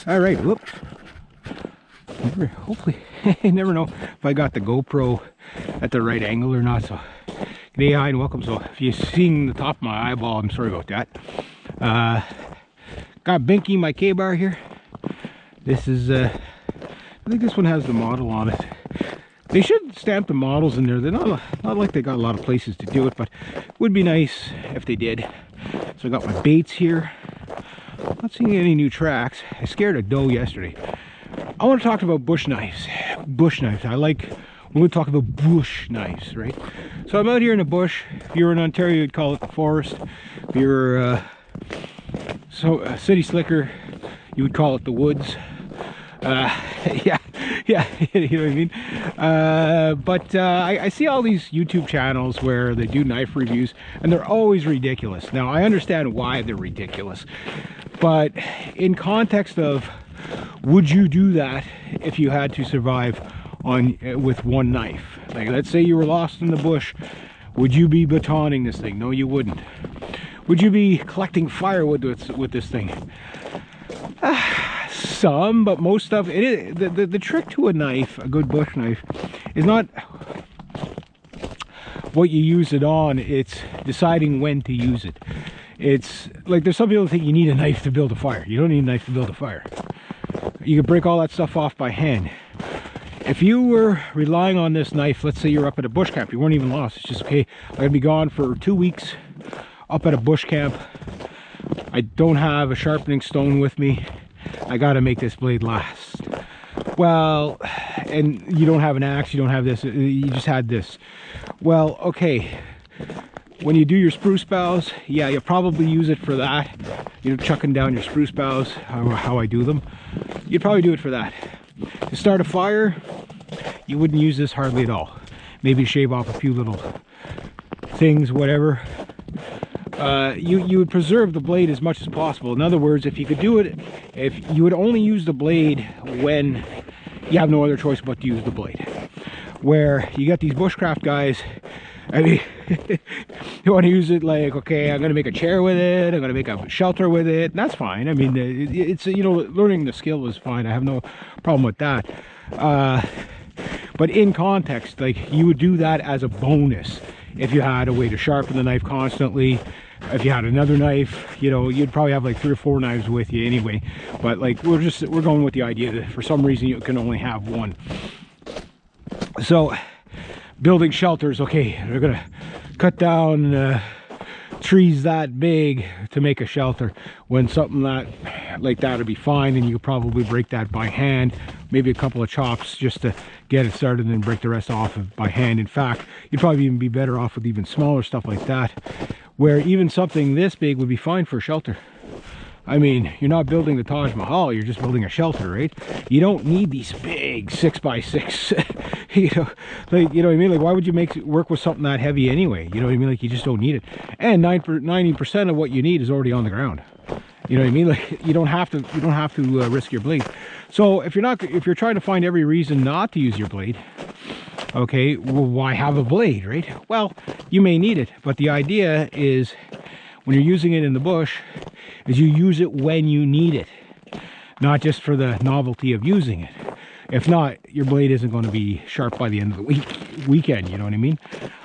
All right, whoop. Hopefully, you never know if I got the GoPro at the right angle or not. So, g'day, hi, and welcome. So, if you're seeing the top of my eyeball, I'm sorry about that. Got Binky, my K-bar here. This is, I think this one has the model on it. They should stamp the models in there. They're not like they got a lot of places to do it, but it would be nice if they did. So I got my baits here. Not seeing any new tracks. I scared a doe yesterday. I want to talk about bush knives. Bush knives. I like when we talk about bush knives, right? So I'm out here in the bush. If you were in Ontario, you'd call it the forest. If you're a city slicker, you would call it the woods. Yeah, you know what I mean? But I see all these YouTube channels where they do knife reviews, and they're always ridiculous. Now, I understand why they're ridiculous, but in context of, would you do that if you had to survive with one knife? Like, let's say you were lost in the bush, would you be batoning this thing? No, you wouldn't. Would you be collecting firewood with this thing? Some, but most stuff. It is the trick to a knife, a good bush knife, is not what you use it on. It's deciding when to use it. It's like, there's some people who think you need a knife to build a fire. You don't need a knife to build a fire. You can break all that stuff off by hand. If you were relying on this knife, let's say you're up at a bush camp, you weren't even lost. It's just, okay, I'm gonna be gone for 2 weeks up at a bush camp. I don't have a sharpening stone with me. I gotta make this blade last. Well, and you don't have an axe, you don't have this, you just had this. Well, okay, when you do your spruce boughs, yeah, you'll probably use it for that. You know, chucking down your spruce boughs, how I do them. You'd probably do it for that. To start a fire, you wouldn't use this hardly at all. Maybe shave off a few little things, whatever. You would preserve the blade as much as possible. In other words, if you could do it, if you would only use the blade when you have no other choice but to use the blade. Where you got these bushcraft guys, I mean, you want to use it like, okay, I'm going to make a chair with it, I'm going to make a shelter with it, and that's fine. I mean, it's, you know, learning the skill is fine. I have no problem with that. But in context, like, you would do that as a bonus if you had a way to sharpen the knife constantly. If you had another knife, you know, you'd probably have like 3 or 4 knives with you anyway. But like, we're going with the idea that for some reason you can only have one. So building shelters, okay, they're gonna cut down trees that big to make a shelter, when something like that would be fine, and you could probably break that by hand, maybe a couple of chops just to get it started, and then break the rest off by hand. In fact, you'd probably even be better off with even smaller stuff like that, where even something this big would be fine for a shelter. I mean, you're not building the Taj Mahal, you're just building a shelter, right? You don't need these big 6x6, you know, like, you know what I mean? Like, why would you work with something that heavy anyway? You know what I mean? Like, you just don't need it. And 90% of what you need is already on the ground. You know what I mean? Like, you don't have to risk your blade. So if you're trying to find every reason not to use your blade, okay, well, why have a blade, right? Well, you may need it, but the idea is, when you're using it in the bush, is you use it when you need it, not just for the novelty of using it. If not, your blade isn't going to be sharp by the end of the weekend, you know what I mean?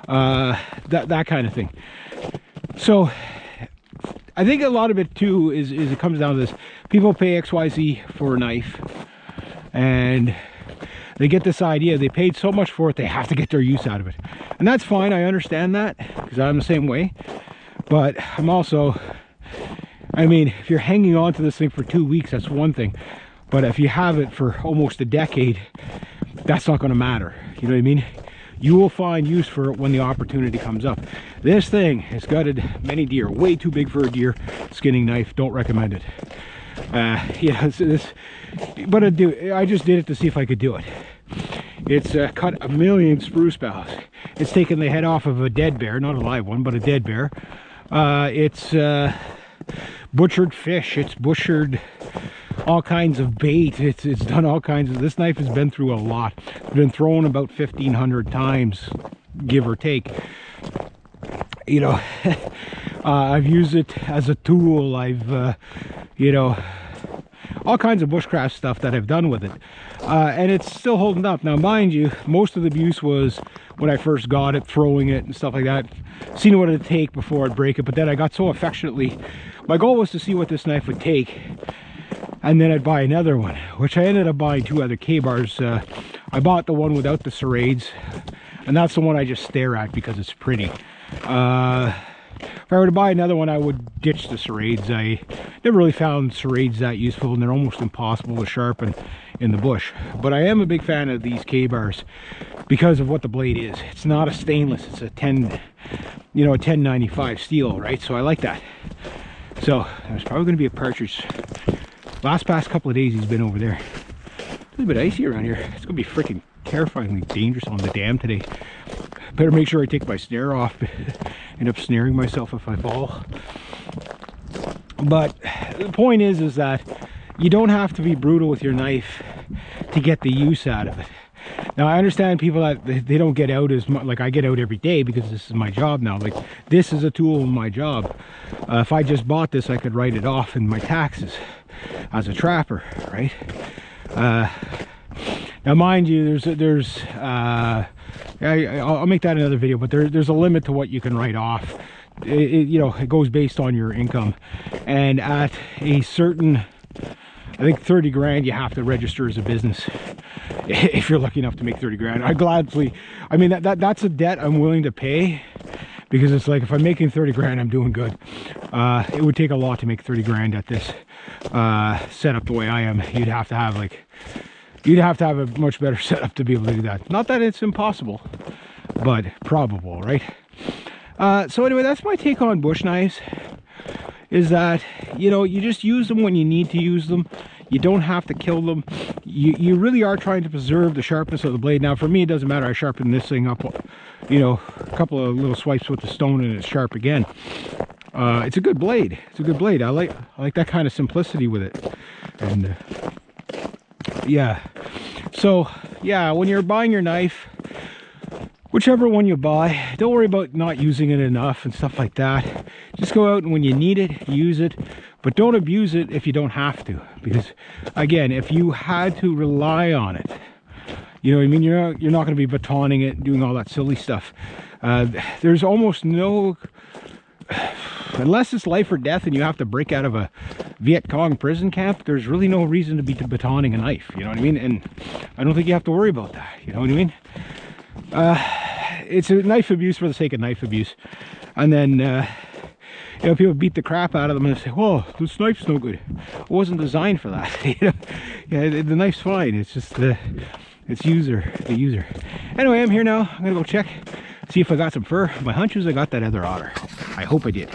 That kind of thing. So I think a lot of it too is it comes down to this: people pay XYZ for a knife, and they get this idea, they paid so much for it, they have to get their use out of it. And that's fine, I understand that, because I'm the same way. But I'm also, I mean, if you're hanging on to this thing for 2 weeks, that's one thing. But if you have it for almost a decade, that's not going to matter. You know what I mean? You will find use for it when the opportunity comes up. This thing has gutted many deer. Way too big for a deer skinning knife. Don't recommend it. Yeah, but I just did it to see if I could do it. It's cut 1 million spruce boughs. It's taken the head off of a dead bear, not a live one, but a dead bear. It's butchered fish. It's butchered all kinds of bait. It's done all kinds of. This knife has been through a lot. It's been thrown about 1,500 times, give or take. You know, I've used it as a tool. I've you know, all kinds of bushcraft stuff that I've done with it, and it's still holding up. Now mind you, most of the abuse was when I first got it, throwing it and stuff like that, seeing what it'd take before I'd break it. But then I got so affectionately, my goal was to see what this knife would take, and then I'd buy another one, which I ended up buying 2 other K-bars. I bought the one without the serrades, and that's the one I just stare at because it's pretty. If I were to buy another one, I would ditch the serrades. I never really found serrades that useful, and they're almost impossible to sharpen in the bush. But I am a big fan of these K-bars because of what the blade is. It's not a stainless, it's a 10, you know, a 1095 steel, right? So I like that. So there's probably going to be a partridge. Past couple of days he's been over there. It's a bit icy around here. It's going to be freaking terrifyingly dangerous on the dam today. Better make sure I take my snare off. End up snaring myself if I fall. But the point is that you don't have to be brutal with your knife to get the use out of it. Now I understand people that they don't get out as much. Like I get out every day because this is my job now. Like this is a tool in my job. If I just bought this, I could write it off in my taxes as a trapper, right? Now mind you, I'll make that another video, but there's a limit to what you can write off. You know, it goes based on your income, and at a certain, I think 30 grand, you have to register as a business if you're lucky enough to make 30 grand. I mean that's a debt I'm willing to pay, because it's like if I'm making 30 grand, I'm doing good. It would take a lot to make 30 grand at this setup the way I am. You'd have to have a much better setup to be able to do that. Not that it's impossible, but probable, right? So anyway, that's my take on bush knives, is that, you know, you just use them when you need to use them. You don't have to kill them. You really are trying to preserve the sharpness of the blade. Now for me, it doesn't matter. I sharpen this thing up, you know, a couple of little swipes with the stone and it's sharp again. It's a good blade. It's a good blade. I like that kind of simplicity with it. And yeah, so yeah, when you're buying your knife, whichever one you buy, don't worry about not using it enough and stuff like that. Just go out and when you need it, use it, but don't abuse it if you don't have to. Because again, if you had to rely on it, you know what I mean, you're not going to be batoning it and doing all that silly stuff. There's almost no, unless it's life or death and you have to break out of a Viet Cong prison camp, there's really no reason to be batoning a knife, you know what I mean? And I don't think you have to worry about that, you know what I mean? It's a knife abuse for the sake of knife abuse. And then you know, people beat the crap out of them and say, whoa, this knife's no good, it wasn't designed for that. You know? Yeah, the knife's fine, it's just the user. Anyway, I'm here now. I'm gonna go check, see if I got some fur. My hunch is I got that other otter. I hope I did.